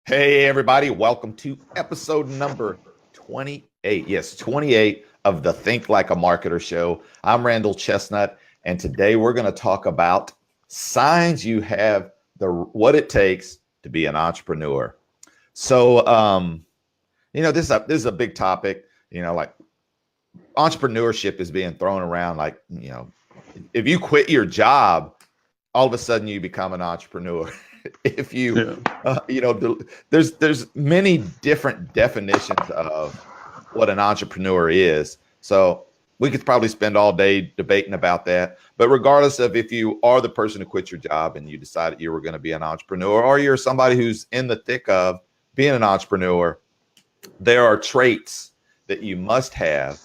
Hey, everybody. Welcome to episode number 28. Yes, 28 of the Think Like a Marketer show. I'm Randall Chestnut, and today we're going to talk about signs you have what it takes to be an entrepreneur. So, this is a big topic. Like entrepreneurship is being thrown around like, if you quit your job, all of a sudden you become an entrepreneur. If you, there's many different definitions of what an entrepreneur is. So we could probably spend all day debating about that. But regardless of if you are the person who quit your job and you decided you were going to be an entrepreneur, or you're somebody who's in the thick of being an entrepreneur, there are traits that you must have.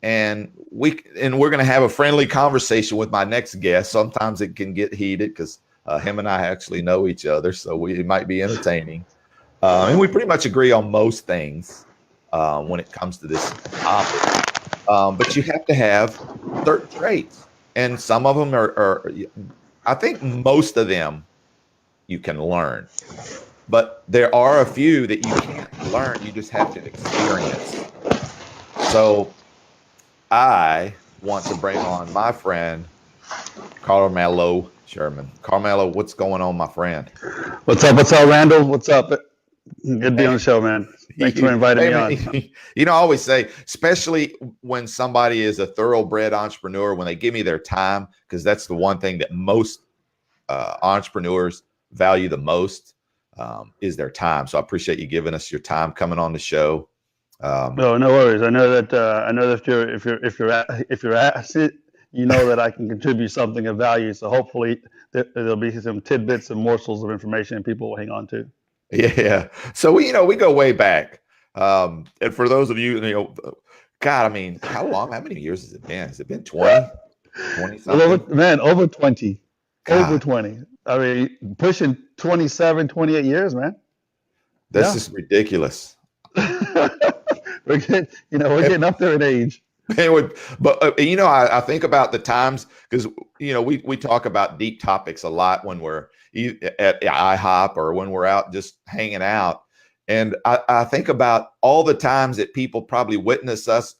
And we're going to have a friendly conversation with my next guest. Sometimes it can get heated because him and I actually know each other, so it might be entertaining. And we pretty much agree on most things when it comes to this topic. But you have to have certain traits, and some of them are I think most of them you can learn. But there are a few that you can't learn. You just have to experience. So I want to bring on my friend, Carmelo Sherman. Carmelo, what's going on, my friend? What's up, Randall? What's up? Good to be on the show, man. Thanks for inviting me on. I always say, especially when somebody is a thoroughbred entrepreneur, when they give me their time, because that's the one thing that most entrepreneurs value the most, is their time. So I appreciate you giving us your time coming on the show. No worries. I know that if you're asked it, you know that I can contribute something of value. So hopefully there'll be some tidbits and morsels of information and people will hang on to. Yeah. So we go way back. And for those of you, God, I mean, how many years has it been? Has it been 20 something? Over 20. God. Over 20. I mean, pushing 27, 28 years, man. This is ridiculous. we're getting up there in age. But I think about the times, because we talk about deep topics a lot when we're at IHOP or when we're out just hanging out, and I think about all the times that people probably witness us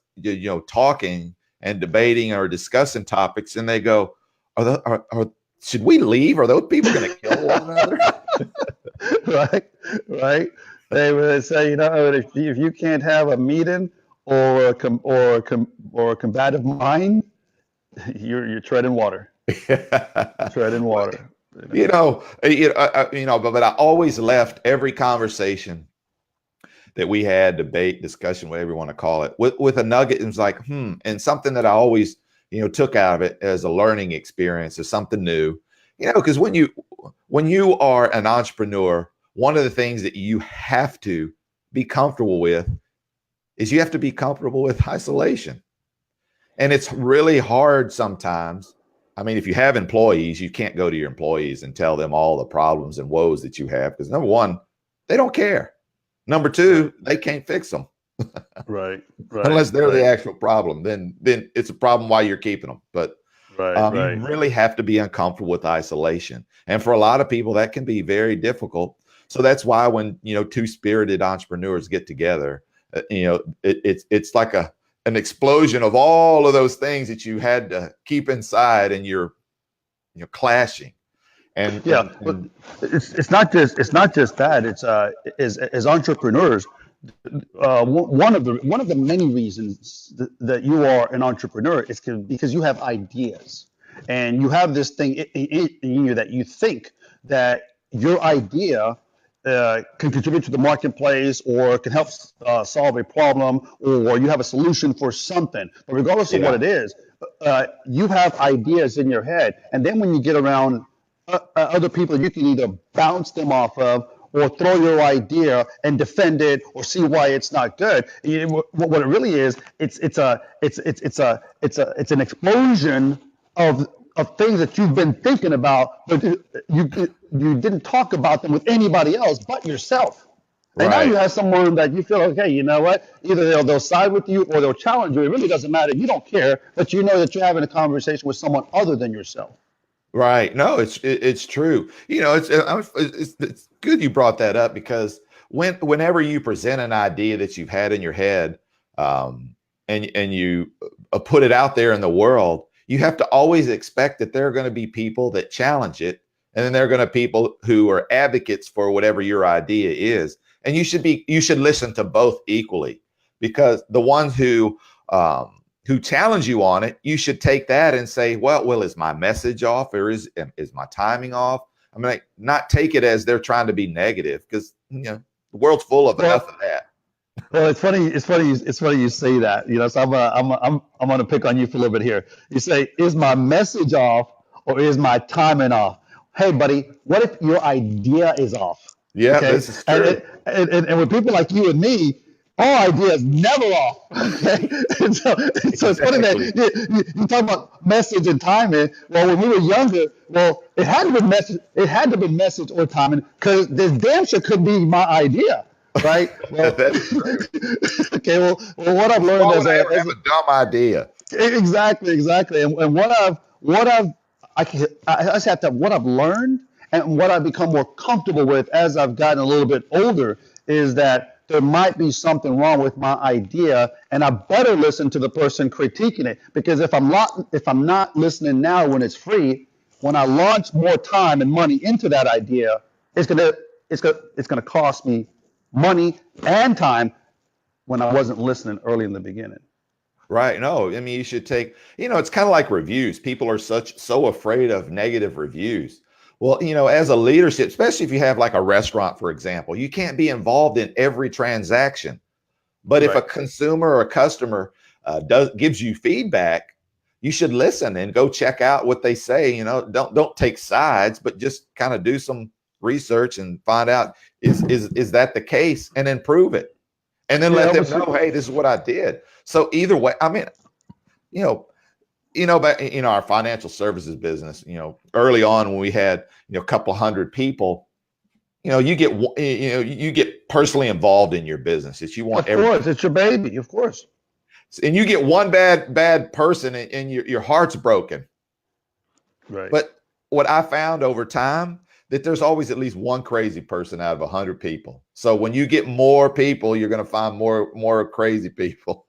talking and debating or discussing topics, and they go, should we leave? Are those people going to kill one another? Right. They would say, if you can't have a meeting or a combative mind, you're treading water. Treading water. But I always left every conversation that we had, debate, discussion, whatever you want to call it, with a nugget. It was like, and something that I always, took out of it as a learning experience, as something new, because when you are an entrepreneur, one of the things that you have to be comfortable with is you have to be comfortable with isolation. And it's really hard sometimes. I mean, if you have employees, you can't go to your employees and tell them all the problems and woes that you have, because number one, they don't care. Number two, they can't fix them. Right. Unless they're the actual problem, then it's a problem while you're keeping them. But you really have to be uncomfortable with isolation. And for a lot of people, that can be very difficult. So that's why when, two spirited entrepreneurs get together, it's like an explosion of all of those things that you had to keep inside, and you're clashing. And it's not just that. It's as entrepreneurs, one of the many reasons that you are an entrepreneur is because you have ideas, and you have this thing in you that you think that your idea can contribute to the marketplace, or can help solve a problem, or you have a solution for something. But regardless of what it is, you have ideas in your head, and then when you get around other people, you can either bounce them off of, or throw your idea and defend it, or see why it's not good. What it really is, it's an explosion of things that you've been thinking about, but you didn't talk about them with anybody else but yourself. And now you have someone that you feel, okay, you know what? Either they'll side with you or they'll challenge you. It really doesn't matter. You don't care, but you know that you're having a conversation with someone other than yourself. Right. No, it's true. It's good you brought that up, because whenever you present an idea that you've had in your head, and you put it out there in the world, you have to always expect that there are going to be people that challenge it, and then there are going to be people who are advocates for whatever your idea is. And you should listen to both equally, because the ones who challenge you on it, you should take that and say, well, is my message off, or is my timing off? I mean, like, not take it as they're trying to be negative, because the world's full of enough of that. Well, it's funny. It's funny. It's funny you say that. So I'm gonna pick on you for a little bit here. You say, "Is my message off, or is my timing off?" Hey, buddy, what if your idea is off? Yeah, Okay, this is true. and with people like you and me, our idea is never off. Okay, so it's funny that you talk about message and timing. Well, when we were younger, it had to be message. It had to be message or timing, because this damn sure could be my idea. Right. Well, okay. Well, what I've learned as a dumb idea. Exactly. And what I've learned and what I've become more comfortable with as I've gotten a little bit older is that there might be something wrong with my idea, and I better listen to the person critiquing it, because if I'm not listening now when it's free, when I launch more time and money into that idea, it's gonna cost me money and time when I wasn't listening early in the beginning. Right. No, I mean, you should take, it's kind of like reviews. People are so afraid of negative reviews. Well, as a leadership, especially if you have like a restaurant, for example, you can't be involved in every transaction. But if a consumer or a customer gives you feedback, you should listen and go check out what they say. Don't take sides, but just kind of do some research and find out, is that the case, and then prove it, and then let them know, hey, this is what I did. So either way, I mean, but our financial services business, early on when we had a couple hundred people, you get personally involved in your business. It's it's your baby, of course, and you get one bad person and your heart's broken. Right. But what I found over time, that there's always at least one crazy person out of 100 people. So when you get more people, you're going to find more crazy people.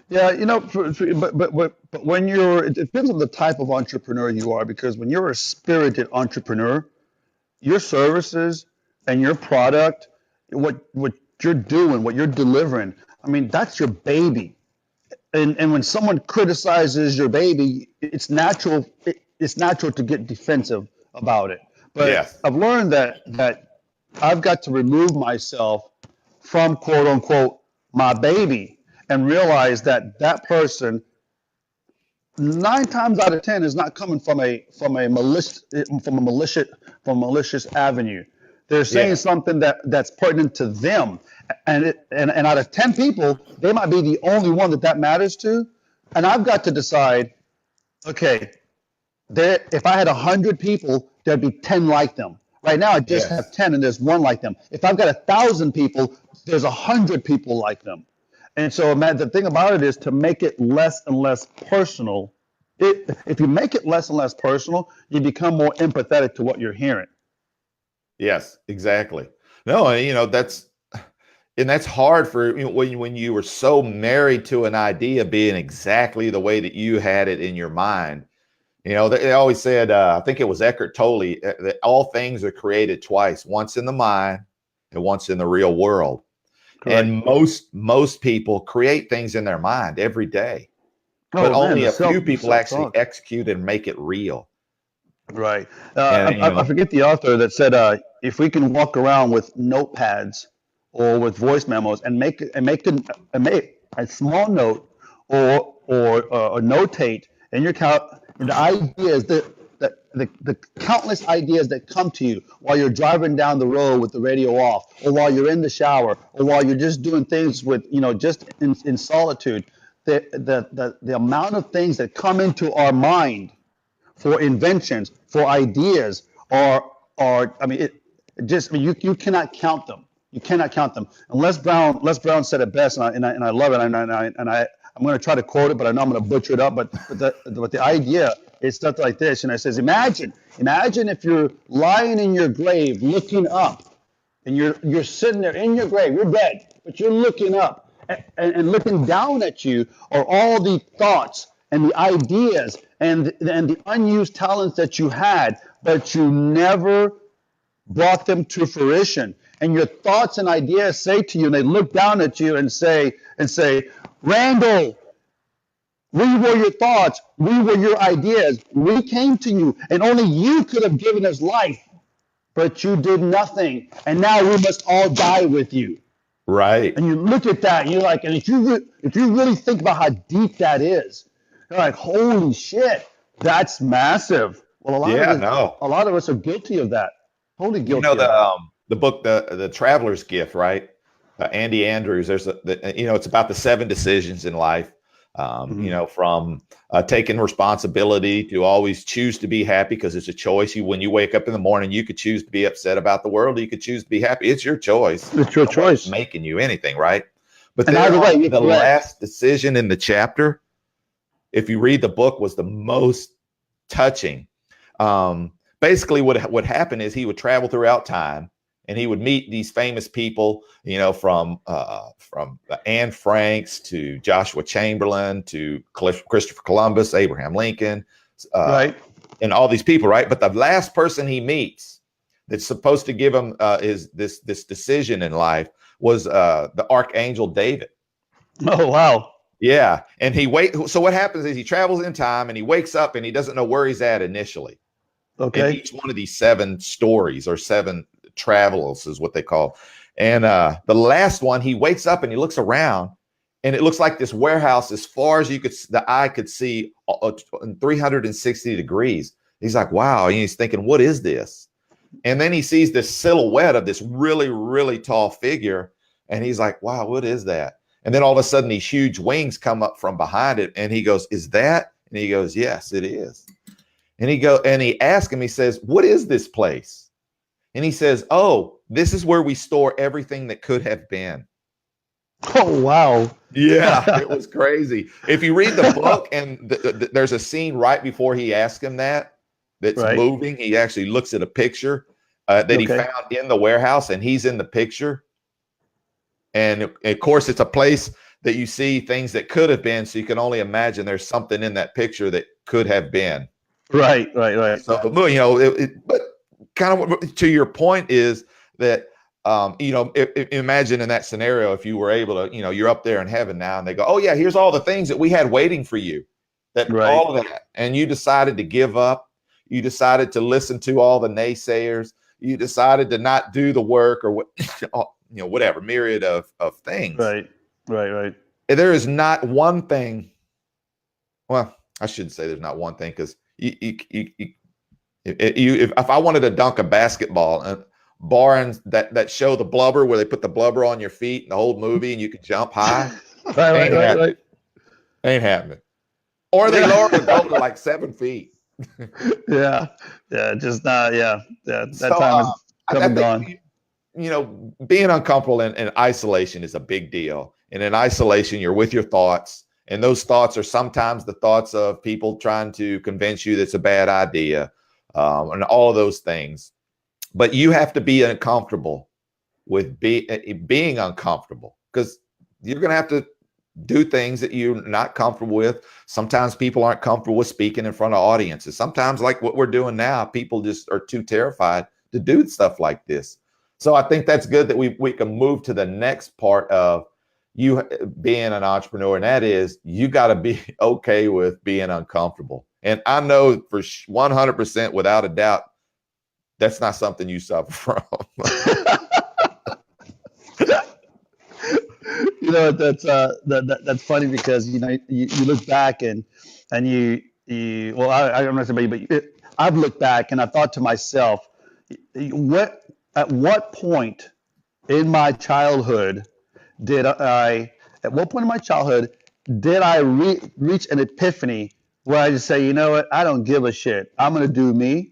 Yeah, but when it depends on the type of entrepreneur you are, because when you're a spirited entrepreneur, your services and your product, what you're doing, what you're delivering, I mean, that's your baby. And when someone criticizes your baby, it's natural to get defensive about it. But yes, I've learned that I've got to remove myself from, quote unquote, my baby, and realize that person 9 times out of 10 is not coming from a malicious avenue. They're saying something that's pertinent to them, and out of 10 people, they might be the only one that matters to, and I've got to decide, okay, if I had 100 people, there'd be 10 like them. Right now, I just have 10, and there's 1 like them. If I've got 1,000 people, there's 100 people like them. And so, man, the thing about it is to make it less and less personal. If you make it less and less personal, you become more empathetic to what you're hearing. Yes, exactly. No, that's hard for when you were so married to an idea being exactly the way that you had it in your mind. They always said, I think it was Eckhart Tolle, that all things are created twice, once in the mind and once in the real world. Correct. And most people create things in their mind every day, but only a few people actually execute and make it real. Right. I forget the author that said, if we can walk around with notepads or with voice memos and make a small note or notate in your the ideas the countless ideas that come to you while you're driving down the road with the radio off, or while you're in the shower, or while you're just doing things with, just in solitude, the amount of things that come into our mind for inventions, for ideas, you cannot count them. You cannot count them. And Les Brown said it best, and I love it, and I'm going to try to quote it, but I know I'm going to butcher it up. But the idea is stuff like this, and it says, imagine if you're lying in your grave looking up and you're sitting there in your grave, you're dead, but you're looking up, and looking down at you are all the thoughts and the ideas and the unused talents that you had, but you never brought them to fruition. And your thoughts and ideas say to you, and they look down at you and say, Randall, we were your thoughts, we were your ideas, we came to you, and only you could have given us life, but you did nothing, and now we must all die with you. Right. And you look at that, and you're like, and if you really think about how deep that is, you're like, holy shit, that's massive. Well, Yeah, no. a lot of us are guilty of that. Totally You guilty know of that. the book the Traveler's Gift, right? Andy Andrews. It's about the 7 decisions in life. From taking responsibility to always choose to be happy, because it's a choice. When you wake up in the morning, you could choose to be upset about the world, or you could choose to be happy. It's your choice. It's your choice. Making you anything, right? But And then either way, the last decision in the chapter, if you read the book, was the most touching. Basically, what happened is he would travel throughout time, and he would meet these famous people, from Anne Franks to Joshua Chamberlain to Christopher Columbus, Abraham Lincoln, right, and all these people, right? But the last person he meets that's supposed to give him this decision in life was the Archangel David. Oh, wow. Yeah, and so what happens is he travels in time, and he wakes up, and he doesn't know where he's at initially. Okay. In each one of these 7 stories, or 7 travels is what they call. And the last one, he wakes up and he looks around, and it looks like this warehouse as far as the eye could see, 360 degrees. He's like, wow. And he's thinking, what is this? And then he sees this silhouette of this really, really tall figure. And he's like, wow, what is that? And then all of a sudden these huge wings come up from behind it. And he goes, is that? And he goes, yes, it is. And he asks him, he says, what is this place? And he says, oh, this is where we store everything that could have been. Oh, wow. Yeah, it was crazy. If you read the book, and there's a scene right before he asks him that's right. Moving. He actually looks at a picture that he found in the warehouse, and he's in the picture. And of course, it's a place that you see things that could have been. So you can only imagine there's something in that picture that could have been. Right. So, but kind of to your point is that, imagine in that scenario, if you were able to, you're up there in heaven now, and they go, oh yeah, here's all the things that we had waiting for you, all of that. And you decided to give up. You decided to listen to all the naysayers. You decided to not do the work, or whatever, myriad of things. Right. There is not one thing. Well, I shouldn't say there's not one thing, because if I wanted to dunk a basketball, barring that show The Blubber, where they put the blubber on your feet in the whole movie and you could jump high, right. Ain't happening. Or they lower the goal to like 7 feet. Yeah, just not. That so, time is come and gone. Being uncomfortable in isolation is a big deal. And in isolation, you're with your thoughts. And those thoughts are sometimes the thoughts of people trying to convince you that's a bad idea, and all of those things. But you have to be uncomfortable with being uncomfortable, because you're going to have to do things that you're not comfortable with. Sometimes people aren't comfortable with speaking in front of audiences. Sometimes, like what we're doing now, people just are too terrified to do stuff like this. So I think that's good that we can move to the next part of you being an entrepreneur, and that is you got to be okay with being uncomfortable. And I know for 100%, without a doubt, that's not something you suffer from. That's funny, because you look back and you well, I'm not somebody, but I've looked back and I thought to myself, at what point in my childhood did I reach an epiphany where I just say, you know what, I don't give a shit. I'm going to do me,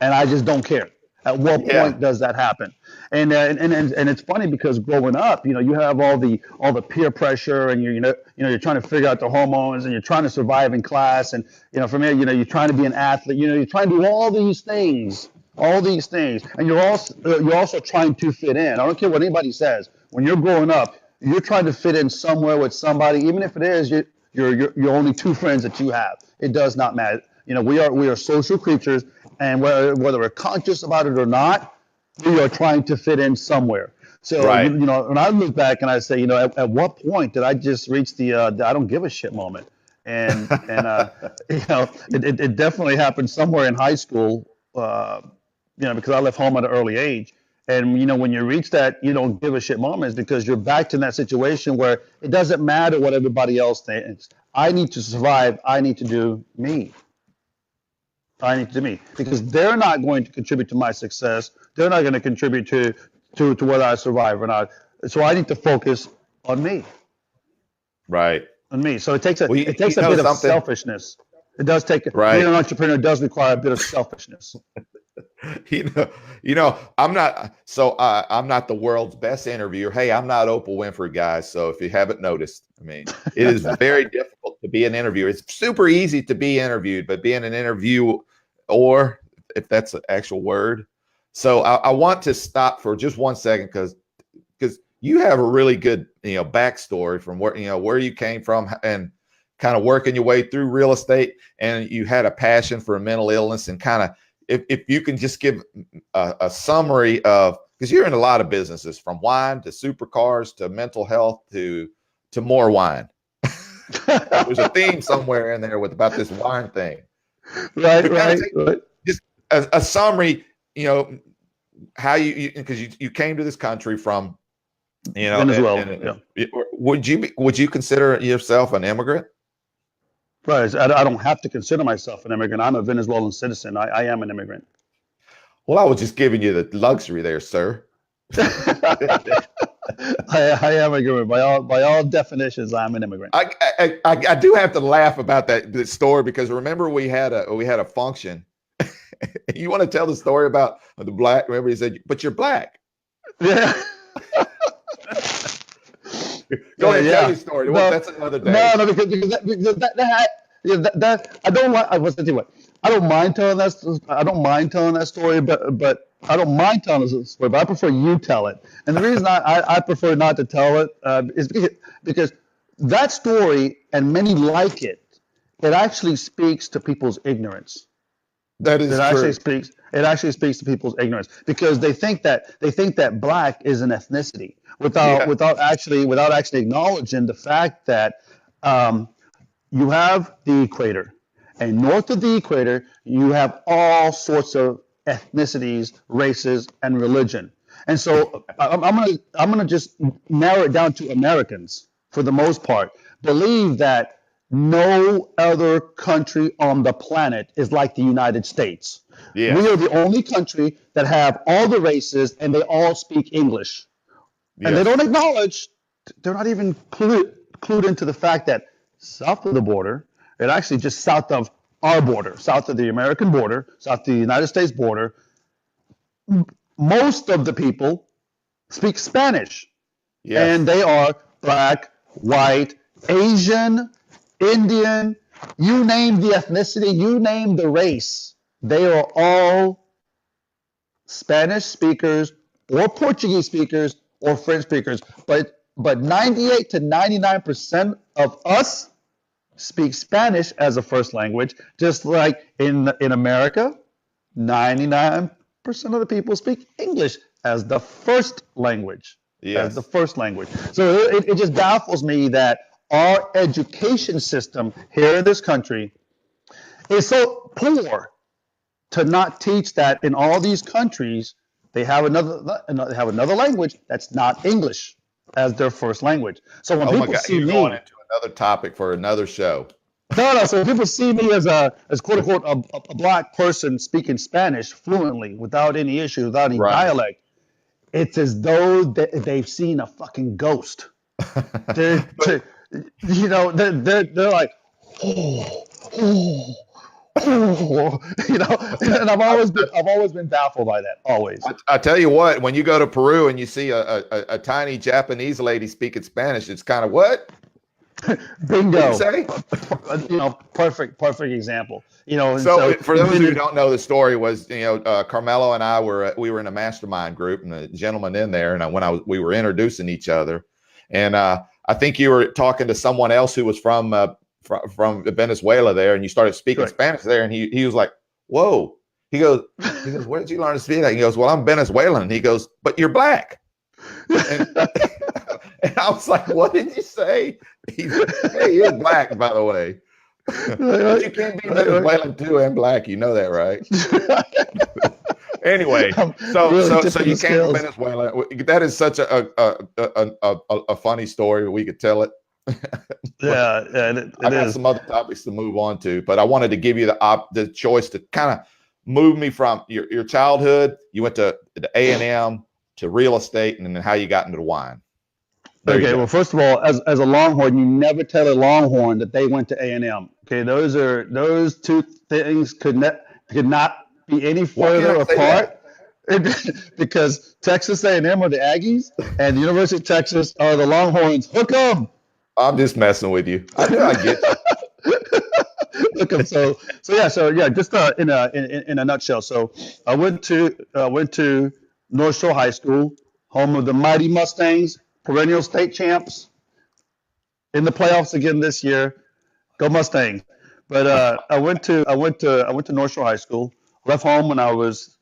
and I just don't care. At what point does that happen? And it's funny, because growing up, you have all the peer pressure, and you're trying to figure out the hormones, and you're trying to survive in class, and for me, you're trying to be an athlete, you're trying to do all these things all these things, and you're also trying to fit in. I don't care what anybody says. When you're growing up, you're trying to fit in somewhere with somebody, even if it is you're only two friends that you have. It does not matter. We are social creatures, and whether we're conscious about it or not, we are trying to fit in somewhere. So Right. when I look back and I say, at what point did I just reach the I don't give a shit moment? And it definitely happened somewhere in high school. Because I left home at an early age. And when you reach that you don't give a shit moment, is because you're back to that situation where it doesn't matter what everybody else thinks. I need to survive. I need to do me. I need to do me, because they're not going to contribute to my success. They're not going to contribute to whether I survive or not. So I need to focus on me. Right. On me. So it takes a Well, it takes a know bit of something? selfishness. It does take Right. Being an entrepreneur does require a bit of selfishness. I'm not the world's best interviewer. Hey, I'm not Oprah Winfrey, guys. So if you haven't noticed, I mean, it is very difficult to be an interviewer. It's super easy to be interviewed, but being an interview, or if that's an actual word. So I want to stop for just 1 second, because you have a really good backstory from where you came from, and kind of working your way through real estate, and you had a passion for mental illness, and kind of if you can just give a summary of, because you're in a lot of businesses, from wine to supercars to mental health to more wine. There's a theme somewhere in there about this wine thing. Right. Just a summary, how because you came to this country from, Venezuela. Would you consider yourself an immigrant? Right. I don't have to consider myself an immigrant. I'm a Venezuelan citizen. I am an immigrant. Well, I was just giving you the luxury there, sir. I am an immigrant. By all definitions, I'm an immigrant. I do have to laugh about that story, because remember we had a function. You want to tell the story about the black? Remember, he said, "But you're black." Yeah. Go ahead, tell your story. Well, that's another day. No, because that I don't like. I was thinking what I don't mind telling that. I don't mind telling that story, but I don't mind telling this story. But I prefer you tell it. And the reason I prefer not to tell it is because that story, and many like it, it actually speaks to people's ignorance. That is true. It actually speaks to people's ignorance, because they think that black is an ethnicity without actually acknowledging the fact that you have the equator, and north of the equator you have all sorts of ethnicities, races, and religion. And so I'm gonna just narrow it down to Americans, for the most part, believe that no other country on the planet is like the United States. Yes. We are the only country that have all the races, and they all speak English. And they don't acknowledge, they're not even clued into the fact that south of the border, and actually just south of our border, south of the American border, south of the United States border, most of the people speak Spanish. Yes. And they are black, white, Asian, Indian, you name the ethnicity, you name the race. They are all Spanish speakers or Portuguese speakers or French speakers. But 98 to 99% of us speak Spanish as a first language, just like in America, 99% of the people speak English as the first language. Yes. As the first language. So it just baffles me that our education system here in this country is so poor to not teach that in all these countries they have another language that's not English as their first language. So when people see you're me, going into another topic for another show. No. So when people see me as quote unquote a black person speaking Spanish fluently without any issue, without any dialect, it's as though they've seen a fucking ghost. They're like, and I've always been baffled by that. Always. I tell you what, when you go to Peru and you see a tiny Japanese lady speaking Spanish, it's kind of what? What'd you Bingo. say? Perfect example. And So so for you've those been who in, don't know, the story was, Carmelo and I we were in a mastermind group, and the gentleman in there, and we were introducing each other, and I think you were talking to someone else who was from Venezuela there, and you started speaking correct. Spanish there, and he was like, "Whoa!" He goes, "Where did you learn to speak that?" He goes, "Well, I'm Venezuelan." And he goes, "But you're black." And, and I was like, "What did you say?" He is black, by the way. But you can't be Venezuelan too and black. You know that, right? Anyway, I'm so really so so tipping you the came from scales. Venezuela. That is such a funny story. We could tell it. But Yeah, I it got is. some other topics to move on to, but I wanted to give you the choice to kind of move me from your childhood. You went to the A&M to real estate, and then how you got into the wine. There you Okay, well, go. first of all, as a Longhorn, you never tell a Longhorn that they went to A&M. Okay, those two things could not be any Why can't further I say apart, that? because Texas A&M are the Aggies, and the University of Texas are the Longhorns. Hook 'em. I'm just messing with you. I knew I'd get you. Look, so yeah, just in a nutshell. So I went to North Shore High School, home of the Mighty Mustangs, perennial state champs, in the playoffs again this year. Go Mustangs! But I went to North Shore High School. Left home when I was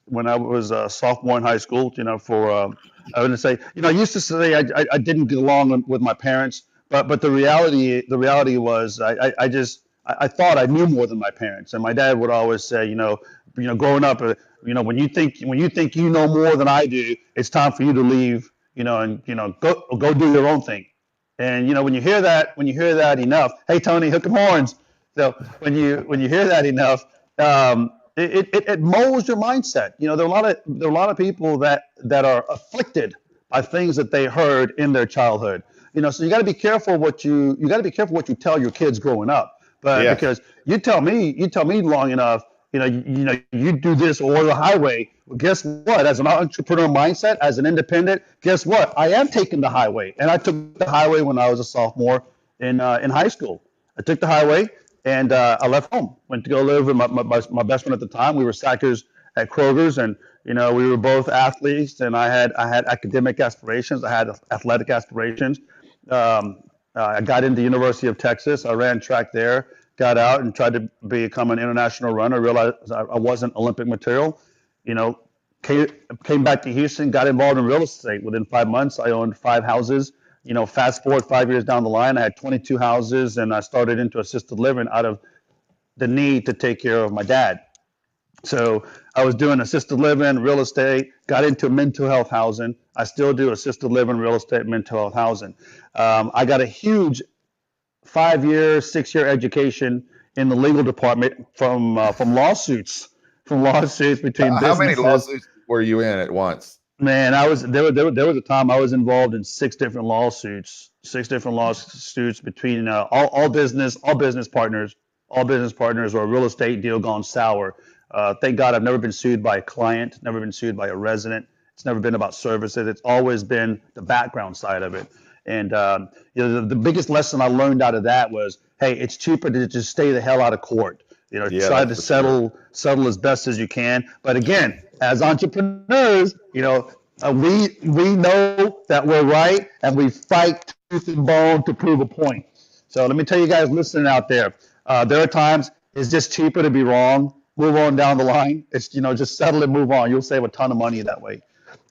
a sophomore in high school. For I would say, I used to say I didn't get along with my parents, but the reality was I thought I knew more than my parents, and my dad would always say, growing up, when you think you know more than I do, it's time for you to leave, and go do your own thing. And when you hear that enough, hey Tony, hook 'em horns. So when you hear that enough, it molds your mindset. There are a lot of people that are afflicted by things that they heard in their childhood. So you got to be careful what you tell your kids growing up. But Yes. because you tell me long enough, you do this or the highway. Well, guess what? As an entrepreneur mindset, as an independent, guess what? I am taking the highway, and I took the highway when I was a sophomore in high school. I took the highway, and I left home. Went to go live with my best friend at the time. We were stackers at Kroger's, and we were both athletes, and I had academic aspirations. I had athletic aspirations. I got into the University of Texas. I ran track there. Got out and tried to become an international runner. Realized I wasn't Olympic material. You know, came, came back to Houston. Got involved in real estate. Within 5 months, I owned 5 houses. Fast forward 5 years down the line, I had 22 houses, and I started into assisted living out of the need to take care of my dad. So I was doing assisted living, real estate, got into mental health housing. I still do assisted living, real estate, mental health housing. I got a huge 5 year, 6 year education in the legal department from lawsuits between How many businesses. lawsuits were you in at once? Man, I was there was a time I was involved in six different lawsuits between all business partners, or a real estate deal gone sour. Thank God I've never been sued by a client, never been sued by a resident. It's never been about services. It's always been the background side of it. And the biggest lesson I learned out of that was, hey, it's cheaper to just stay the hell out of court. Yeah, Try that's to for sure. settle as best as you can. But again, as entrepreneurs, we know that we're right, and we fight tooth and bone to prove a point. So let me tell you guys listening out there, there are times it's just cheaper to be wrong. Move on down the line. It's just settle and move on. You'll save a ton of money that way.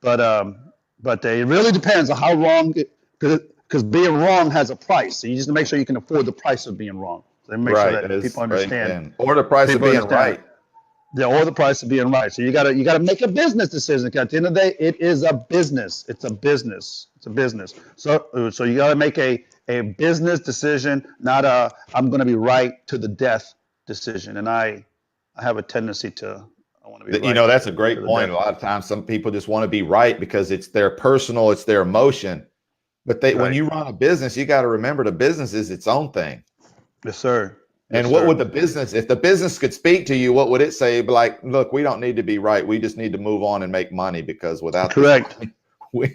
But it really depends on how wrong, because being wrong has a price. So you just make sure you can afford the price of being wrong. So make sure Right. that people understand. Amen. Or the price of People being understand. right. Yeah, or the price of being right. So you gotta make a business decision. 'Cause at the end of the day, it is a business. It's a business. It's a business. So you gotta make a business decision, not a I'm gonna be right to the death decision. And I have a tendency to I want to be right That's a to great the point. death. A lot of times, some people just want to be right because it's their personal, it's their emotion. But when Right. you run a business, you got to remember the business is its own thing. Yes, sir. Yes, And what would sir. the business, if the business could speak to you, what would it say? Be like, look, we don't need to be right. We just need to move on and make money because without this Correct. money,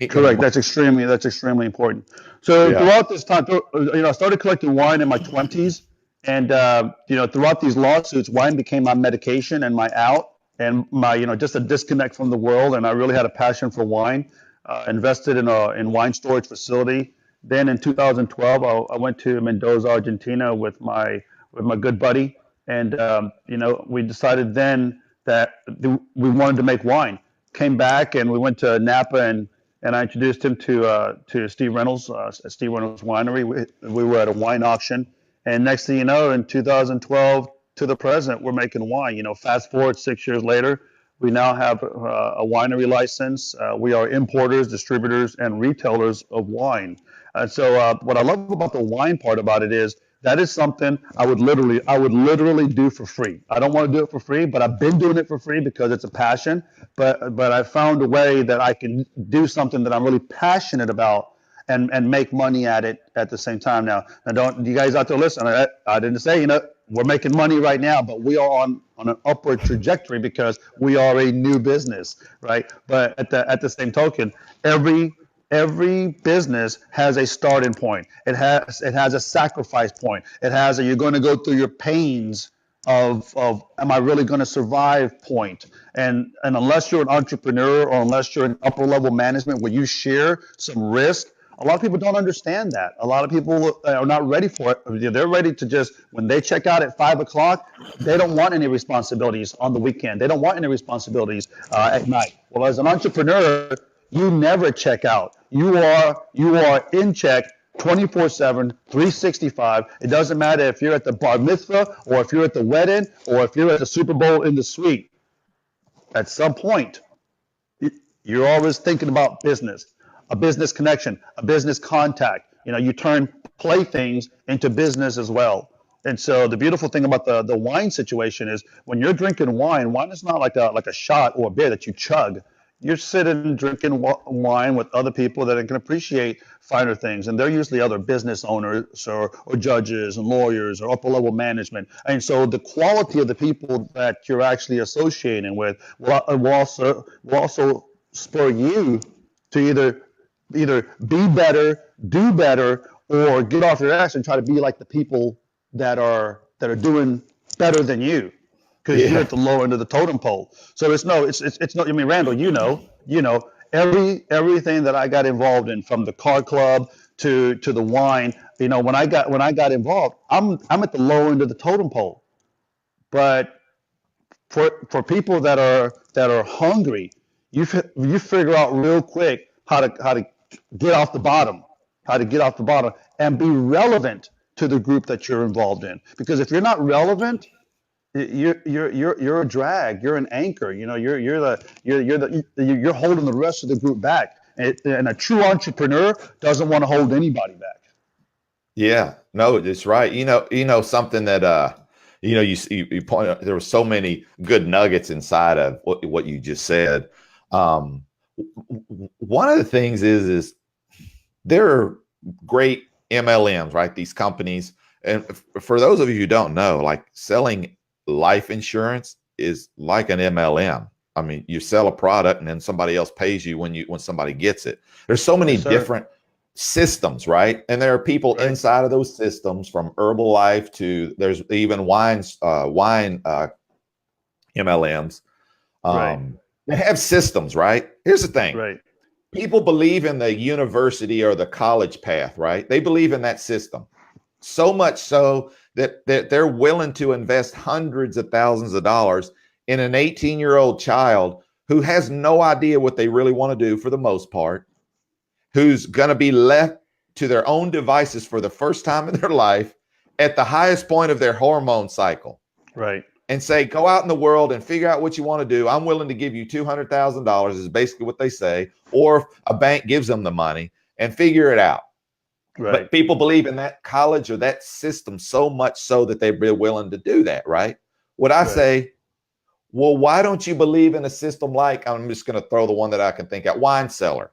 Correct. That's extremely important. So Yeah. throughout this time, I started collecting wine in my 20s, and throughout these lawsuits, wine became my medication and my out, and my just a disconnect from the world. And I really had a passion for wine. Invested in a wine storage facility. Then in 2012, I went to Mendoza, Argentina, with my good buddy, and we decided then that we wanted to make wine. Came back and we went to Napa, and I introduced him to Steve Reynolds at Steve Reynolds Winery. We were at a wine auction, and next thing you know, in 2012 to the present, we're making wine. Fast forward 6 years later, we now have a winery license. We are importers, distributors, and retailers of wine. And so, what I love about the wine part about it is that is something I would literally do for free. I don't want to do it for free, but I've been doing it for free because it's a passion. But I found a way that I can do something that I'm really passionate about and make money at it at the same time. Now don't you guys out there listen? I didn't say we're making money right now, but we are on an upward trajectory because we are a new business, right? But at the same token, every business has a starting point. It has a sacrifice point. It has a you're going to go through your pains of am I really going to survive point. And unless you're an entrepreneur or unless you're in upper level management where you share some risk, a lot of people don't understand that. A lot of people are not ready for it. They're ready to just, when they check out at 5 o'clock, they don't want any responsibilities on the weekend. They don't want any responsibilities at night. Well, as an entrepreneur, you never check out. You are in check 24/7, 365. It doesn't matter if you're at the bar mitzvah or if you're at the wedding or if you're at the Super Bowl in the suite. At some point, you're always thinking about business, a business connection, a business contact. You turn playthings into business as well. And so the beautiful thing about the wine situation is when you're drinking wine, wine is not like a shot or a beer that you chug. You're sitting drinking wine with other people that can appreciate finer things, and they're usually other business owners or judges and lawyers or upper level management. And so the quality of the people that you're actually associating with will also spur you to either be better, do better, or get off your ass and try to be like the people that are doing better than you, because you're at the low end of the totem pole. So it's no. I mean, Randall, everything that I got involved in, from the car club to the wine. When I got involved, I'm at the low end of the totem pole. But for people that are hungry, you figure out real quick how to get off the bottom, and be relevant to the group that you're involved in. Because if you're not relevant, you're a drag. You're an anchor. You're holding the rest of the group back. And a true entrepreneur doesn't want to hold anybody back. Yeah, no, it's right. Something that you point out, there were so many good nuggets inside of what you just said. One of the things is there are great MLMs, right? These companies, and for those of you who don't know, like selling life insurance is like an MLM. I mean, you sell a product and then somebody else pays you when somebody gets it. There's so many different systems, right? And there are people inside of those systems, from Herbalife to there's even wine MLMs. They have systems, right? Here's the thing. Right. People believe in the university or the college path, right? They believe in that system. So much so that they're willing to invest hundreds of thousands of dollars in an 18-year-old child who has no idea what they really want to do for the most part, who's going to be left to their own devices for the first time in their life at the highest point of their hormone cycle. Right. And say, go out in the world and figure out what you want to do. I'm willing to give you $200,000 is basically what they say, or a bank gives them the money, and figure it out. Right. But people believe in that college or that system so much so that they're willing to do that, right? What I say, well, why don't you believe in a system like, I'm just going to throw the one that I can think of, Wine Cellar,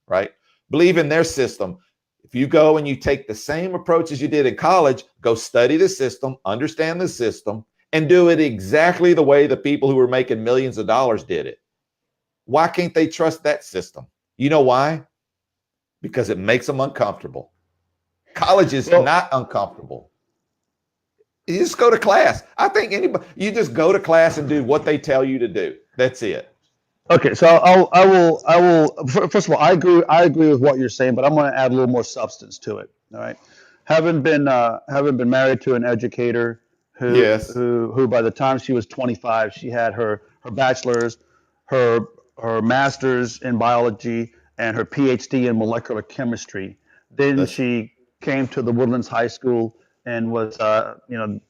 right? Believe in their system. If you go and you take the same approach as you did in college, go study the system, understand the system, and do it exactly the way the people who were making millions of dollars did it. Why can't they trust that system? You know why? Because it makes them uncomfortable. College is Well, not uncomfortable. You just go to class. I think anybody, you just go to class and do what they tell you to do. That's it. okay, so I will. First of all, I agree with what you're saying, but I'm going to add a little more substance to it. All right, having been married to an educator Yes. who by the time she was 25, she had her bachelor's, her her master's in biology, and her PhD in molecular chemistry. Then That's she came to the Woodlands High School and was,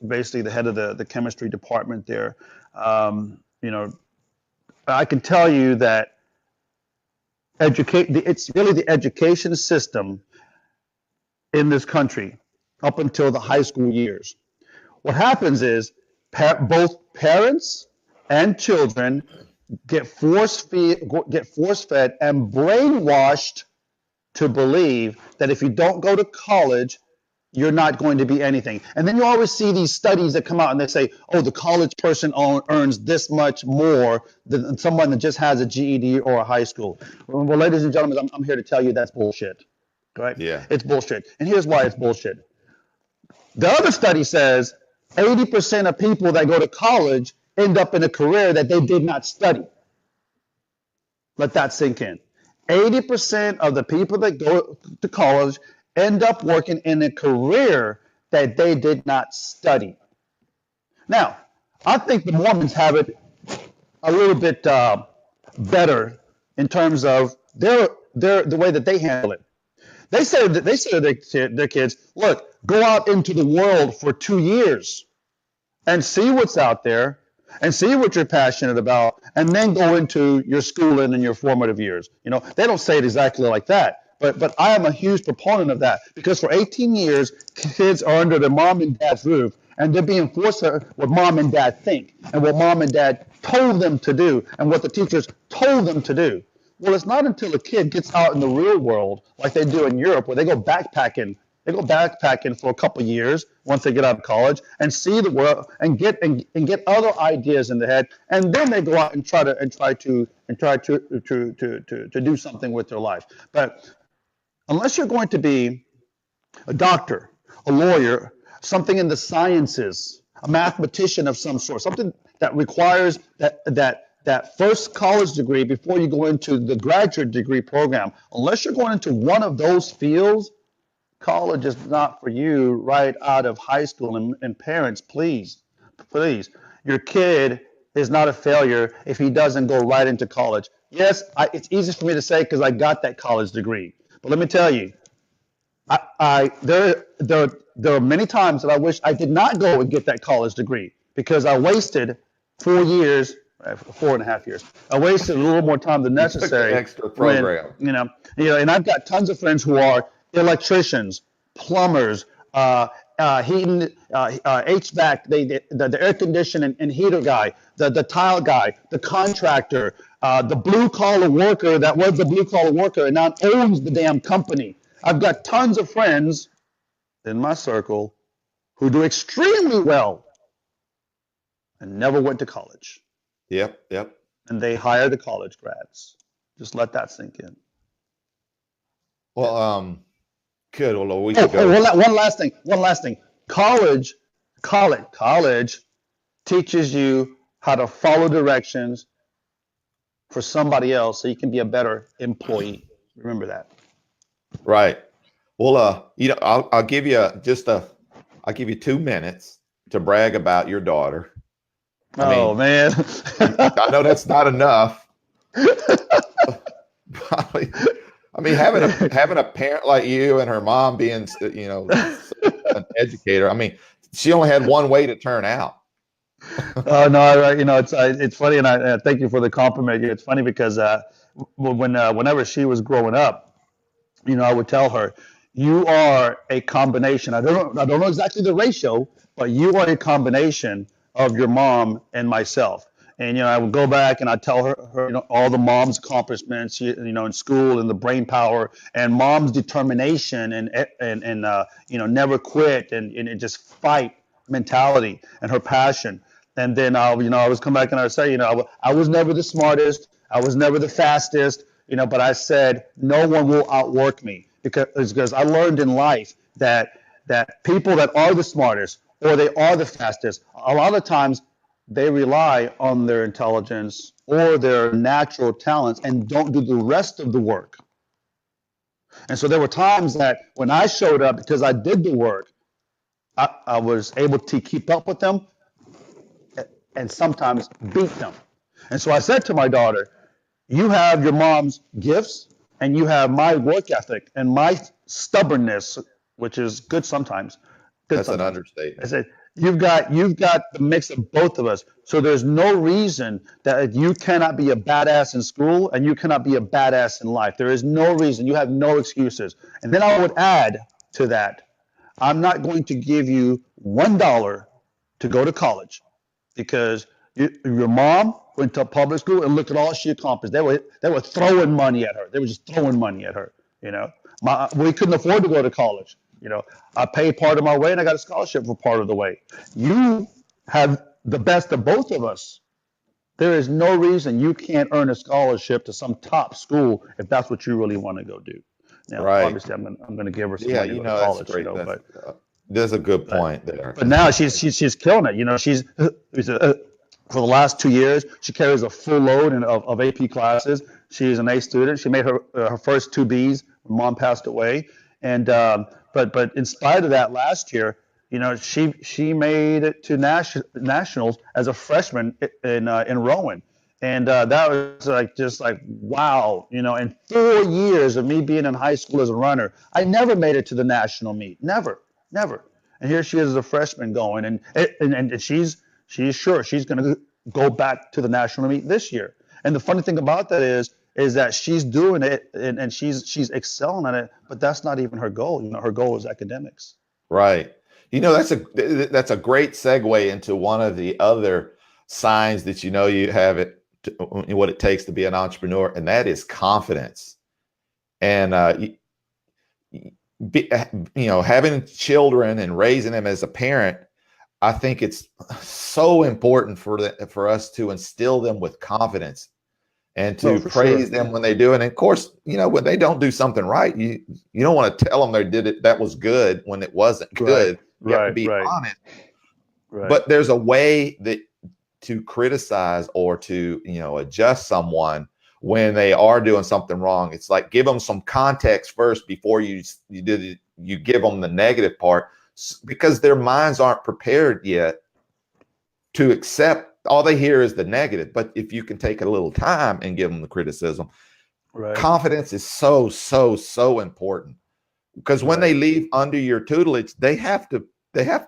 basically the head of the chemistry department there. You know, I can tell you that it's really the education system in this country up until the high school years. What happens is both parents and children get force fed and brainwashed to believe that if you don't go to college, you're not going to be anything. And then you always see these studies that come out and they say, oh, the college person earns this much more than someone that just has a GED or a high school. Well, ladies and gentlemen, I'm here to tell you that's bullshit. Right? yeah. It's bullshit. And here's why it's bullshit. The other study says 80% of people that go to college end up in a career that they did not study. Let that sink in. 80% of the people that go to college end up working in a career that they did not study. Now, I think the Mormons have it a little bit better in terms of the way that they handle it. They say to their kids, look, go out into the world for 2 years and see what's out there and see what you're passionate about, and then go into your schooling and your formative years. They don't say it exactly like that, but I am a huge proponent of that, because for 18 years, kids are under their mom and dad's roof, and they're being forced to what mom and dad think, and what mom and dad told them to do, and what the teachers told them to do. Well, it's not until a kid gets out in the real world, like they do in Europe, where they go backpacking. They go backpacking for a couple of years once they get out of college and see the world and get other ideas in the head, and then they go out and try to do something with their life. But unless you're going to be a doctor, a lawyer, something in the sciences, a mathematician of some sort, something that requires that first college degree before you go into the graduate degree program, unless you're going into one of those fields, college is not for you right out of high school. And parents, please, your kid is not a failure if he doesn't go right into college. Yes, it's easy for me to say because I got that college degree. But let me tell you, there are many times that I wish I did not go and get that college degree, because I wasted 4 years, 4.5 years. I wasted a little more time than necessary. Extra program. And I've got tons of friends who are electricians, plumbers, heating, HVAC, the air conditioning and heater guy, the tile guy, the contractor, the blue collar worker that was the blue collar worker and now owns the damn company. I've got tons of friends in my circle who do extremely well and never went to college. Yep. And they hire the college grads. Just let that sink in. Well, good. Well, we could go. One last thing. College teaches you how to follow directions for somebody else so you can be a better employee. Remember that. Right. Well, I'll give you I'll give you 2 minutes to brag about your daughter. Man. I know that's not enough. Having a parent like you and her mom being, an educator. She only had one way to turn out. Oh no, it's funny, and I thank you for the compliment. It's funny because whenever she was growing up, I would tell her, "You are a combination. I don't know exactly the ratio, but you are a combination of your mom and myself." And I would go back and I'd tell her all the mom's accomplishments, in school, and the brain power, and mom's determination, and never quit, and just fight mentality, and her passion. And then I was come back and I would say, I was never the smartest, I was never the fastest, but I said no one will outwork me because I learned in life that people that are the smartest or they are the fastest, a lot of times they rely on their intelligence or their natural talents and don't do the rest of the work. And so there were times that when I showed up because I did the work, I was able to keep up with them and sometimes beat them. And so I said to my daughter, you have your mom's gifts and you have my work ethic and my stubbornness, which is good sometimes. That's an understatement. I said, you've got the mix of both of us. So there's no reason that you cannot be a badass in school and you cannot be a badass in life. There is no reason. You have no excuses. And then I would add to that, I'm not going to give you $1 to go to college because your mom went to public school and look at all she accomplished. They were throwing money at her. They were just throwing money at her. We couldn't afford to go to college. I paid part of my way and I got a scholarship for part of the way. You have the best of both of us. There is no reason you can't earn a scholarship to some top school if that's what you really want to go do. Now, Right. obviously, I'm going to give her some Yeah, money to go to that's college. great. That's a good point there. But now she's killing it. She's for the last 2 years she carries a full load of AP classes. She's an A student. She made her first 2 Bs when mom passed away, and but in spite of that, last year, she made it to nationals as a freshman in rowing. And that was just like, wow, in 4 years of me being in high school as a runner, I never made it to the national meet. Never. And here she is as a freshman going, and she's sure she's going to go back to the national meet this year. And the funny thing about that is that she's doing it and she's excelling at it, but that's not even her goal. Her goal is academics. Right. That's a great segue into one of the other signs that you have it. What it takes to be an entrepreneur, and that is confidence. And having children and raising them as a parent, I think it's so important for us to instill them with confidence and to praise them when they do it. And of course, when they don't do something right, you don't want to tell them they did it, that was good, when it wasn't good. You have to be honest. Right. But there's a way to criticize or to adjust someone when they are doing something wrong. It's like, give them some context first before you give them the negative part, because their minds aren't prepared yet to accept. All they hear is the negative. But if you can take a little time and give them the criticism, confidence is so important, because when they leave under your tutelage, they have to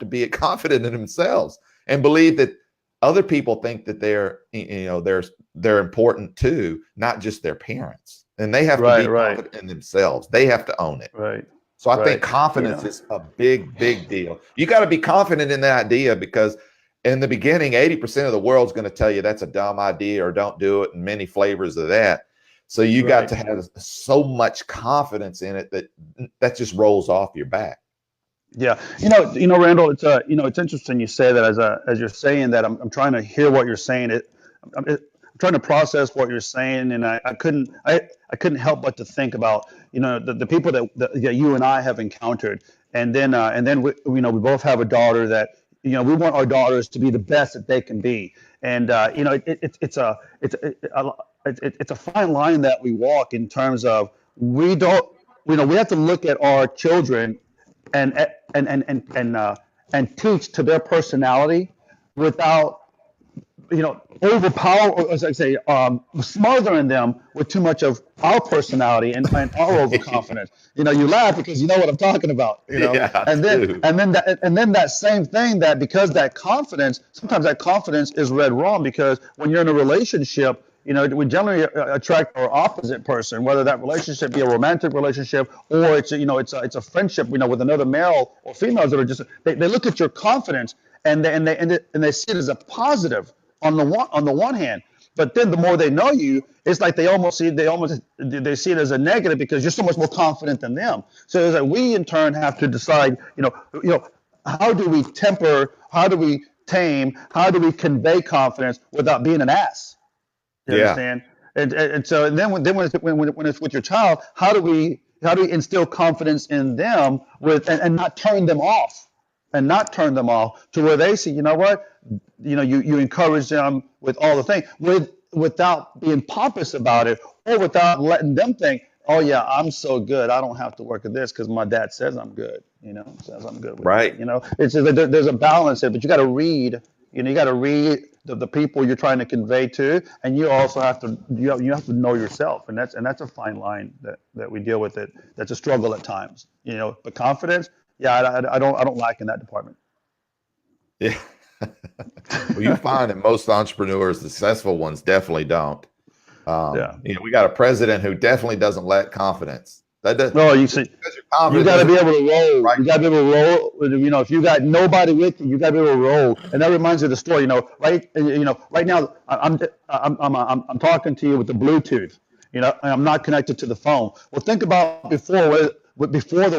be confident in themselves and believe that other people think that they're important too, not just their parents. And they have to be confident in themselves. They have to own it. Right. So I think confidence is a big deal. You got to be confident in the idea, because in the beginning, 80% of the world's going to tell you that's a dumb idea or don't do it, and many flavors of that. So you got to have so much confidence in it that just rolls off your back. Yeah, Randall, it's interesting you say that as you're saying that. I'm trying to hear what you're saying. I'm trying to process what you're saying, and I couldn't help but to think about the people that you and I have encountered, and then we both have a daughter that we want our daughters to be the best that they can be, and it's a fine line that we walk in terms of we have to look at our children and teach to their personality without overpower, or as I say, smothering them with too much of our personality and our overconfidence. You laugh because you know what I'm talking about. Yeah, and then that same thing, that because sometimes that confidence is read wrong, because when you're in a relationship, we generally attract our opposite person, whether that relationship be a romantic relationship or it's a friendship, with another male or females that are just they look at your confidence and they see it as a positive on the one hand, but then the more they know you, it's like they see it as a negative because you're so much more confident than them. So it's like we in turn have to decide, how do we temper, how do we tame, how do we convey confidence without being an ass? You understand? And so when it's with your child, how do we instill confidence in them and not turn them off to where they see, you know what, you encourage them with all the things without being pompous about it, or without letting them think, oh yeah, I'm so good, I don't have to work at this because my dad says I'm good, says I'm good with Right. it. It's there's a balance there, but you got to read. You got to read the people you're trying to convey to, and you also have to you have to know yourself, and that's a fine line that we deal with. That's a struggle at times. But confidence, yeah, I don't lack in that department. Yeah. Well, you find that most entrepreneurs, the successful ones, definitely don't. Yeah. We got a president who definitely doesn't lack confidence. That does, No, you see, you got to be able to roll. right? You got to be able to roll. If you got nobody with you, you got to be able to roll. And that reminds me of the story. Right now I'm talking to you with the Bluetooth. And I'm not connected to the phone. Well, think about before the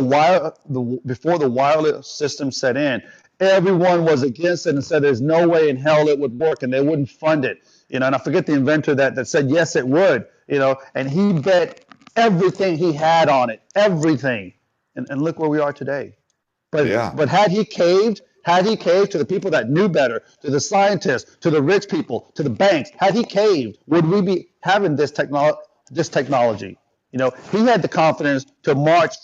wireless system set in. Everyone was against it and said there's no way in hell it would work, and they wouldn't fund it. And I forget the inventor that said yes it would. And he bet everything he had on it, everything, and look where we are today. But had he caved to the people that knew better, to the scientists, to the rich people, to the banks, had he caved, would we be having this technology? He had the confidence to march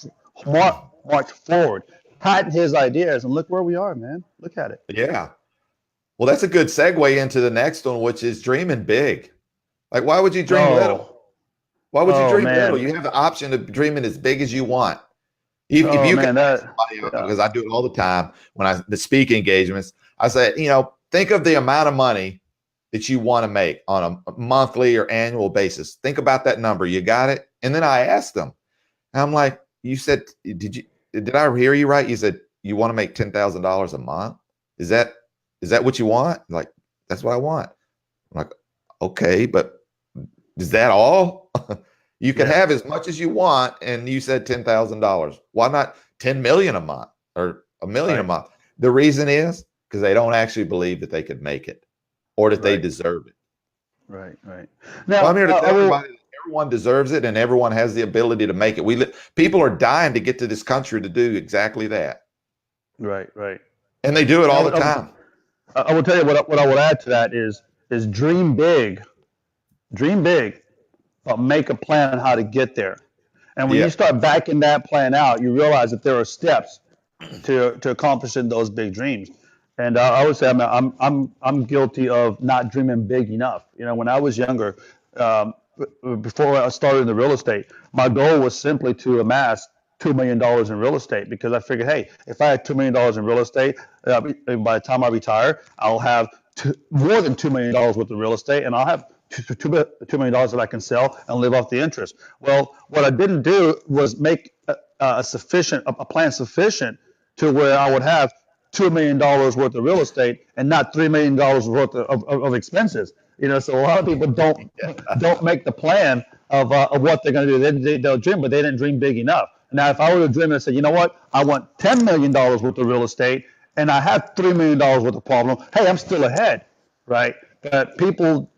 forward, patent his ideas, and look where we are, man. Look at it. Yeah. Well, that's a good segue into the next one, which is dreaming big. Like, why would you dream little? Why would you dream little? You have the option of dreaming as big as you want. If you can, because I do it all the time when the speaking engagements, I say, think of the amount of money that you want to make on a monthly or annual basis. Think about that number. You got it? And then I asked them, and I'm like, you said, did I hear you right? You said you want to make $10,000 a month. Is that what you want? Like, that's what I want. I'm like, okay, but is that all? You can have as much as you want, and you said $10,000. Why not 10 million a month or $1 million a month? The reason is because they don't actually believe that they could make it or that they deserve it. Right. Now, I'm here to tell everybody that everyone deserves it and everyone has the ability to make it. People are dying to get to this country to do exactly that. Right. And they do it all the time. I will tell you what I would add to that is dream big, but make a plan on how to get there. And when you start backing that plan out, you realize that there are steps to accomplishing those big dreams. And I would say I'm guilty of not dreaming big enough. When I was younger, before I started in the real estate, my goal was simply to amass $2 million in real estate, because I figured, hey, if I had $2 million in real estate, by the time I retire, I'll have more than $2 million worth of real estate, and I'll have $2 million that I can sell and live off the interest. Well, what I didn't do was make a plan sufficient to where I would have $2 million worth of real estate and not $3 million worth of expenses. So a lot of people don't make the plan of what they're going to do. They'll dream, but they didn't dream big enough. Now, if I were to dream and say, you know what, I want $10 million worth of real estate, and I have $3 million worth of problem, hey, I'm still ahead, right? But people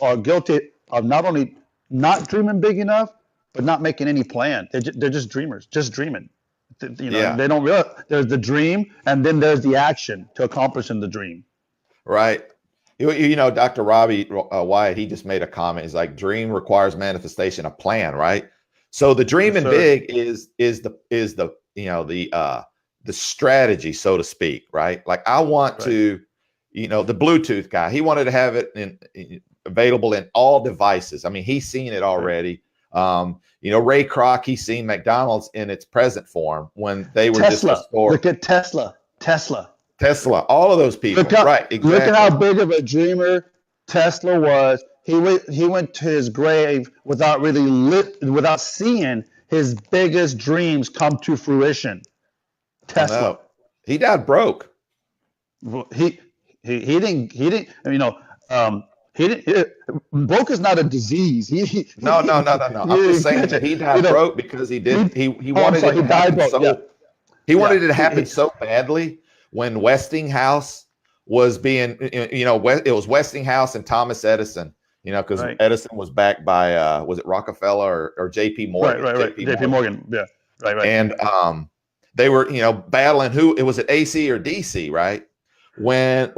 are guilty of not only not dreaming big enough, but not making any plan. They're just dreamers, just dreaming. They don't realize there's the dream, and then there's the action to accomplishing the dream. Right. Dr. Robbie Wyatt, he just made a comment. He's like, dream requires manifestation, a plan, right? So the dreaming big is the strategy, so to speak, right? Like, I want to, the Bluetooth guy, he wanted to have it available in all devices. I mean, he's seen it already. Ray Kroc, he's seen McDonald's in its present form when they were just a store. Look at Tesla, all of those people. Exactly. Look at how big of a dreamer Tesla was. He went to his grave without seeing his biggest dreams come to fruition. Tesla. He died broke. He didn't. Broke is not a disease. No. I'm just saying that he died broke because he wanted it to happen. He wanted it to happen so badly when Westinghouse was being, it was Westinghouse and Thomas Edison because Right. Edison was backed by was it Rockefeller or JP Right. Morgan? Right. Right. JP JP Morgan. Morgan. Yeah. Right. Right. And they were, battling who it was at AC or DC, right? When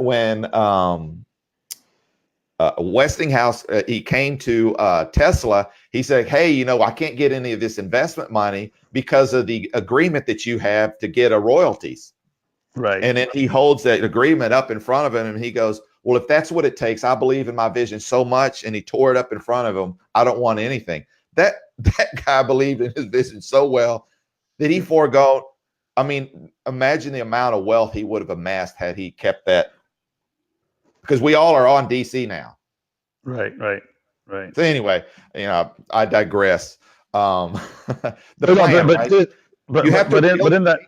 Westinghouse, he came to Tesla. He said, "Hey, I can't get any of this investment money because of the agreement that you have to get a royalties." Right. And then he holds that agreement up in front of him, and he goes, "Well, if that's what it takes, I believe in my vision so much." And he tore it up in front of him. I don't want anything. That guy believed in his vision so well that he forego. I mean, imagine the amount of wealth he would have amassed had he kept that. Because we all are on DC now. Right. Right. Right. So anyway, I digress. The But, no, plan, but, right? but, You have to but in that,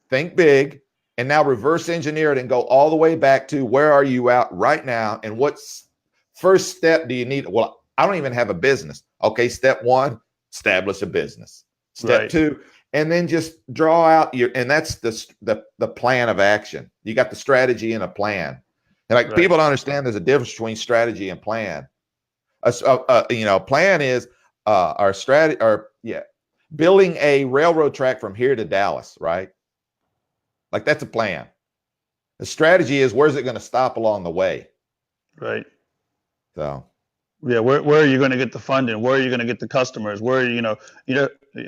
think big, and now reverse engineer it and go all the way back to where are you at right now, and what's first step do you need? Well, I don't even have a business. Okay, step one, establish a business. Step right. two, and then just draw out and that's the plan of action. You got the strategy and a plan. And like Right. people don't understand there's a difference between strategy and plan. Plan is our strategy, building a railroad track from here to Dallas, right? Like that's a plan. The strategy is where's it going to stop along the way. Right. So Yeah. Where are you going to get the funding? Where are you going to get the customers? Where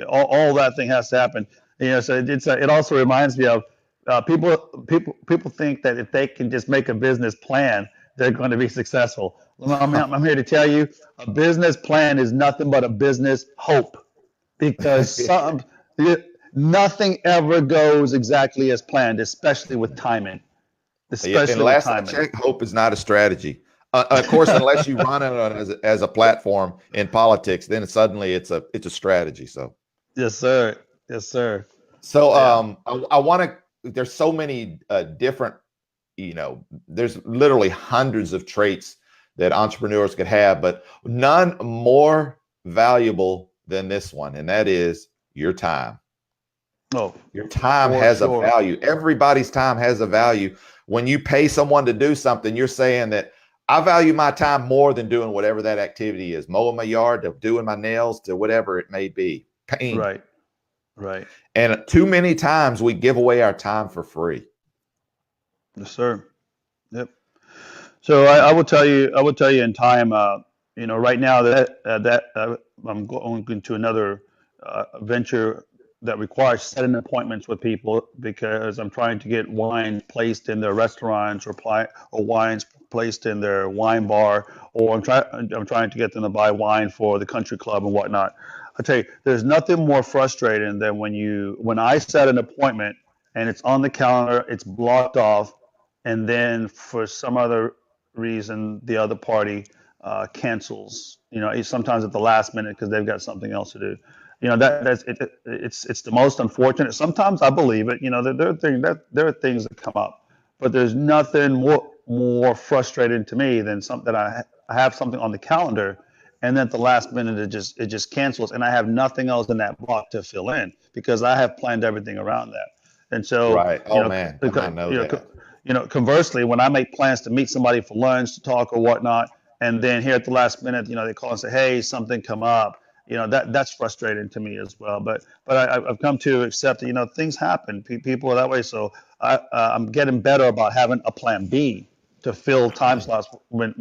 all that thing has to happen. So it also reminds me of people think that if they can just make a business plan, they're going to be successful. I'm here to tell you, a business plan is nothing but a business hope, because nothing ever goes exactly as planned, especially with timing. yeah, and Especially with last I timing. checked, hope is not a strategy. Of course, unless you run it as a platform in politics, then suddenly it's a strategy. So Yes, sir. Yes, sir. so Yeah. I want to. There's so many different. There's literally hundreds of traits that entrepreneurs could have, but none more valuable than this one, and that is your time. Oh, Your time for has a sure. value. Everybody's time has a value. When you pay someone to do something, you're saying that I value my time more than doing whatever that activity is, mowing my yard, to doing my nails, to whatever it may be. Pain. Right. Right. And too many times we give away our time for free. Yes, sir. Yep. So I will tell you. I will tell you in time. Right now that I'm going into another venture that requires setting appointments with people, because I'm trying to get wine placed in their restaurants, or wines placed in their wine bar, or I'm trying to get them to buy wine for the country club and whatnot. I tell you, there's nothing more frustrating than when I set an appointment and it's on the calendar, it's blocked off, and then for some other reason the other party cancels. Sometimes at the last minute because they've got something else to do. It's the most unfortunate. Sometimes I believe it. There are things that come up, but there's nothing more frustrating to me than something that I have something on the calendar, and then at the last minute it just cancels, and I have nothing else in that block to fill in because I have planned everything around that. And so, Right. Oh man, I might know that. conversely, when I make plans to meet somebody for lunch, to talk or whatnot, and then here at the last minute, they call and say, "Hey, something come up." That's frustrating to me as well. But I've come to accept that things happen. People are that way. So I'm getting better about having a plan B to fill time slots when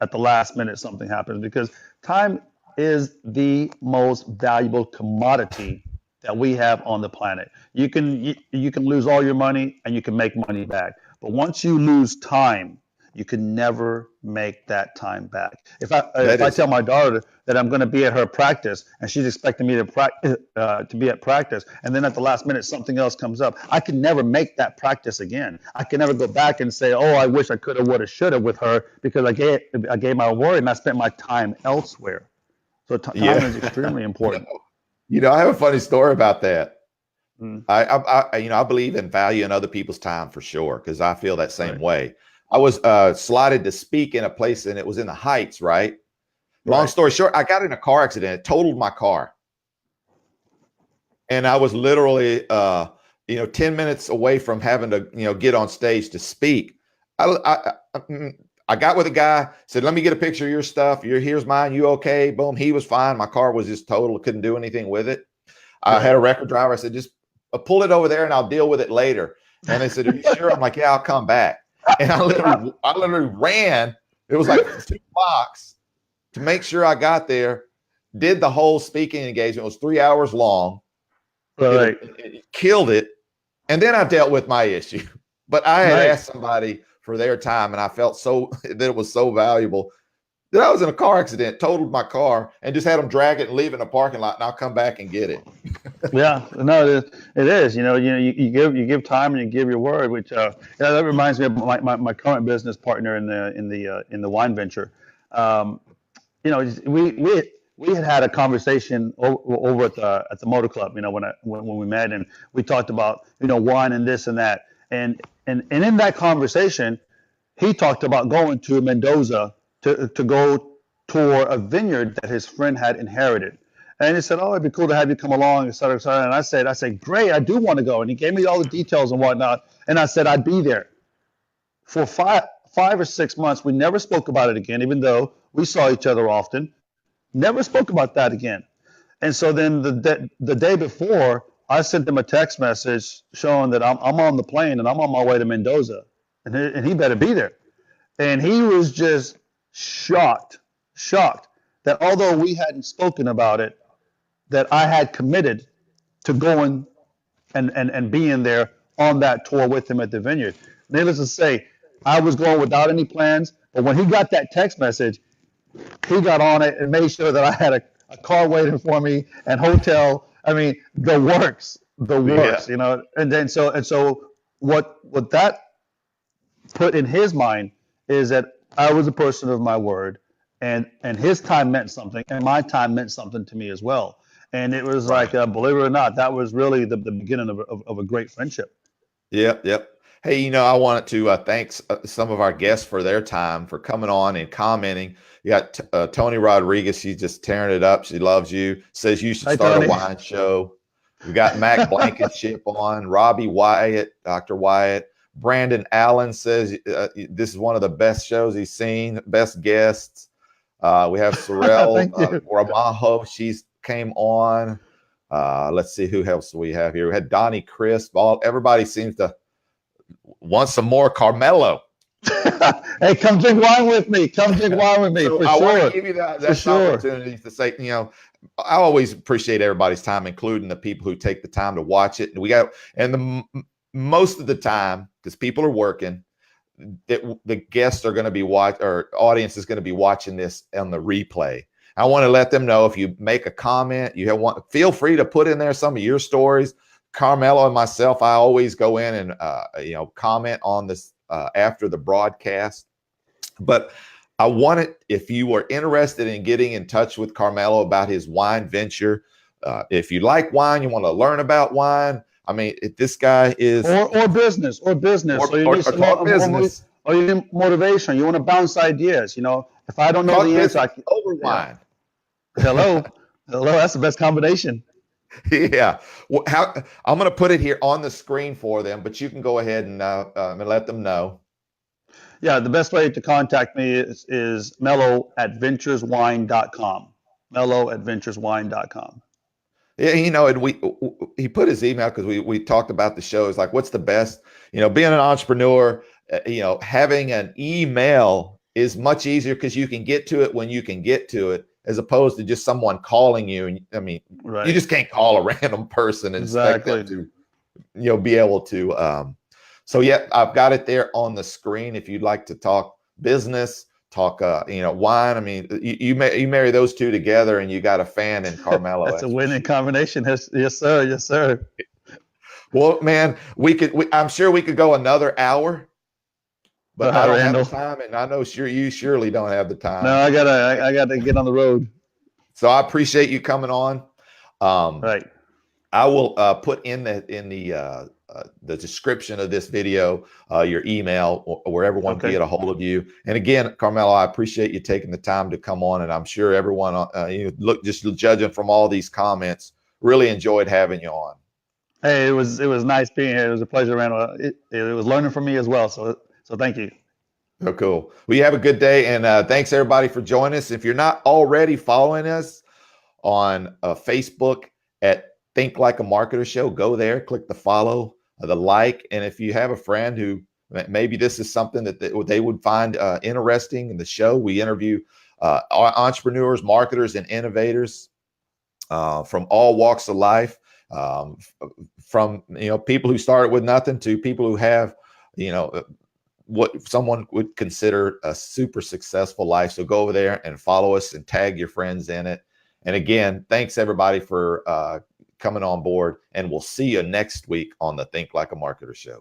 at the last minute something happens, because time is the most valuable commodity that we have on the planet. You can lose all your money and you can make money back, but once you lose time, you can never make that time back. That If I is tell my daughter that I'm going to be at her practice and she's expecting me to be at practice, and then at the last minute something else comes up, I can never make that practice again. I can never go back and say, "Oh, I wish I could have, would have, should have" with her, because I gave my word and I spent my time elsewhere. So time yeah. is extremely important. I have a funny story about that. Mm, I believe in value in other people's time for sure, because I feel that same right, way. I was slotted to speak in a place, and it was in the Heights, right? Long right, story short, I got in a car accident. It totaled my car, and I was literally 10 minutes away from having to get on stage to speak. I got with a guy, said, let me get a picture of your stuff. Here's mine. You okay? Boom. He was fine. My car was just total. Couldn't do anything with it. I had a record driver. I said, just pull it over there and I'll deal with it later. And they said, are you sure? I'm like, yeah, I'll come back. And I literally ran. It was like 2 blocks to make sure I got there. Did the whole speaking engagement. It was 3 hours long. Right. It killed it. And then I dealt with my issue. But I had asked somebody for their time, and I felt that it was so valuable that I was in a car accident, totaled my car, and just had them drag it and leave it in a parking lot, and I'll come back and get it. Yeah, no, it is. You give time and you give your word, which that reminds me of my current business partner in the wine venture. We had a conversation over at the motor club. When we met, and we talked about wine and this and that, and in that conversation, he talked about going to Mendoza to go tour a vineyard that his friend had inherited. And he said, "Oh, it'd be cool to have you come along, et cetera, et cetera." And I said, "Great, I do want to go." And he gave me all the details and whatnot. And I said, I'd be there. For five or 6 months, we never spoke about it again, even though we saw each other often. Never spoke about that again. And so then the day before, I sent him a text message showing that I'm on the plane and I'm on my way to Mendoza, and he better be there. And he was just shocked that although we hadn't spoken about it, that I had committed to going and being there on that tour with him at the vineyard. Needless to say, I was going without any plans, but when he got that text message, he got on it and made sure that I had a car waiting for me and hotel. I mean, the works, Yeah. And then so what that put in his mind is that I was a person of my word, and his time meant something, and my time meant something to me as well. And it was like, believe it or not, that was really the beginning of a great friendship. Yep. Hey, I wanted to thank some of our guests for their time, for coming on and commenting. You got Tony Rodriguez. She's just tearing it up. She loves you. Says you should start Tony. a wine show. We got Mac Blankenship on. Robbie Wyatt, Dr. Wyatt. Brandon Allen says this is one of the best shows he's seen. Best guests. We have Sorrel Ramajo. She's came on. Let's see who else we have here. We had Donnie Crisp. Everybody seems to want some more Carmelo. Hey, come drink wine with me. Come drink wine with me. So for I sure. want to give you that opportunity to say, I always appreciate everybody's time, including the people who take the time to watch it. Most of the time, because people are working, the guests are going to be or audience is going to be watching this on the replay. I want to let them know, if you make a comment, feel free to put in there some of your stories. Carmelo and myself, I always go in and comment on this after the broadcast. But I wanted, if you were interested in getting in touch with Carmelo about his wine venture, if you like wine, you want to learn about wine. I mean, if this guy is or business, or business, or you need motivation. You want to bounce ideas. If I don't know the answer, over wine. Hello, that's the best combination. Yeah. Well, I'm going to put it here on the screen for them, but you can go ahead and let them know. Yeah, the best way to contact me is mello@ventureswine.com. mello@ventureswine.com. Yeah, and he put his email because we talked about the show. It's like, what's the best? Being an entrepreneur, having an email is much easier because you can get to it when you can get to it, as opposed to just someone calling you. And you just can't call a random person and expect them to, be able to. So yeah, I've got it there on the screen. If you'd like to talk business, talk, wine. I mean, you marry those two together, and you got a fan in Carmelo. That's a winning combination. Yes, sir. Yes, sir. Well, man, I'm sure we could go another hour, but I don't have the time, and I know you surely don't have the time. No, I gotta get on the road. So I appreciate you coming on. Right. I will put in the description of this video your email, where everyone can get a hold of you. And again, Carmelo, I appreciate you taking the time to come on, and I'm sure everyone, just judging from all these comments, really enjoyed having you on. Hey, it was nice being here. It was a pleasure, Randall. It was learning from me as well. So thank you. Oh, cool. Well, you have a good day, and thanks everybody for joining us. If you're not already following us on Facebook at Think Like a Marketer Show, go there, click the follow, the like, and if you have a friend who maybe this is something that they would find interesting in the show, we interview entrepreneurs, marketers, and innovators from all walks of life, um, from people who started with nothing to people who have what someone would consider a super successful life. So go over there and follow us and tag your friends in it. And again, thanks everybody for coming on board, and we'll see you next week on the Think Like a Marketer Show.